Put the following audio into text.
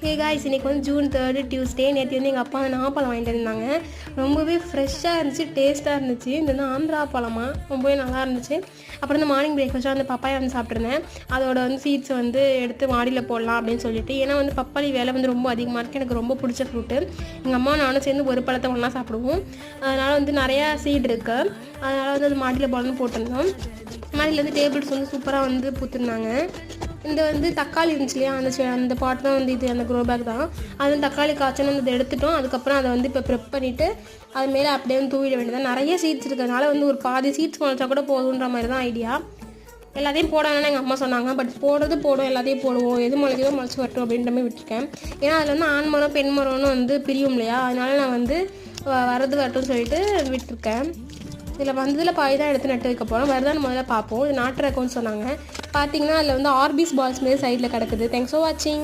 Hey guys, இன்றைக்கி வந்து June 3 Tuesday. நேற்று வந்து எங்கள் அப்பா நாப்பழம் வாங்கிட்டு இருந்தாங்க. ரொம்பவே ஃப்ரெஷ்ஷாக இருந்துச்சு, டேஸ்ட்டாக இருந்துச்சு. இது வந்து ஆந்திரா பழமா, ரொம்பவே நல்லா இருந்துச்சு. அப்புறம் வந்து மார்னிங் பிரேக்ஃபாஸ்ட்டாக வந்து பப்பாயா வந்து சாப்பிட்ருந்தேன். அதோட வந்து சீட்ஸை வந்து எடுத்து மாடியில் போடலாம் அப்படின்னு சொல்லிட்டு. ஏன்னா வந்து பப்பாளி விலை வந்து ரொம்ப அதிகமாக இருக்குது. எனக்கு ரொம்ப பிடிச்ச ஃப்ரூட்டு. எங்கள் அம்மா நானும் சேர்ந்து ஒரு பழத்தை ஒன்றா சாப்பிடுவோம். அதனால் வந்து நிறையா சீட் இருக்குது. அதனால் வந்து அது மாடியில் போடணும்னு போட்டிருந்தோம். மாடியில் வந்து டேபிள்ஸ் வந்து சூப்பராக வந்து பூத்துருந்தாங்க. இந்த வந்து தக்காளி இருந்துச்சு இல்லையா, அந்த பாட் தான் வந்து இது, அந்த க்ரோ பேக் தான். அது வந்து தக்காளி காய்ச்சல் வந்து இதை எடுத்துட்டோம். அதுக்கப்புறம் அதை வந்து இப்போ ப்ரெப் பண்ணிவிட்டு அது மேலே அப்படியே வந்து தூவிட வேண்டியதான். நிறைய சீட்ஸ் இருக்கிறதுனால வந்து ஒரு பாதி சீட்ஸ் முளைச்சா கூட போதுன்ற மாதிரி தான் ஐடியா. எல்லாத்தையும் போடாங்கன்னு எங்கள் அம்மா சொன்னாங்க. பட் போடும், எல்லாத்தையும் போடுவோம், எது முளைக்குதோ முளைச்சி வரட்டும் அப்படின்ற மாதிரி விட்டுருக்கேன். ஏன்னா அதில் வந்து ஆண் மரம் பெண் மரம்னு வந்து பிரியும் இல்லையா, அதனால நான் வந்து வரது வரட்டும்னு சொல்லிட்டு விட்டுருக்கேன். இதில் வந்ததில் பாதி தான் எடுத்து நட்டு வைக்க போகிறோம். வருதான்னு முதல்ல பார்ப்போம். இது நாட்டு ரகம்னு சொன்னாங்க. பார்த்தீங்கன்னா அதில் வந்து ஆர்பிஸ் பால்ஸ் மாரி சைடில் கிடக்குது. தேங்க்ஸ் ஃபார் வாட்சிங்.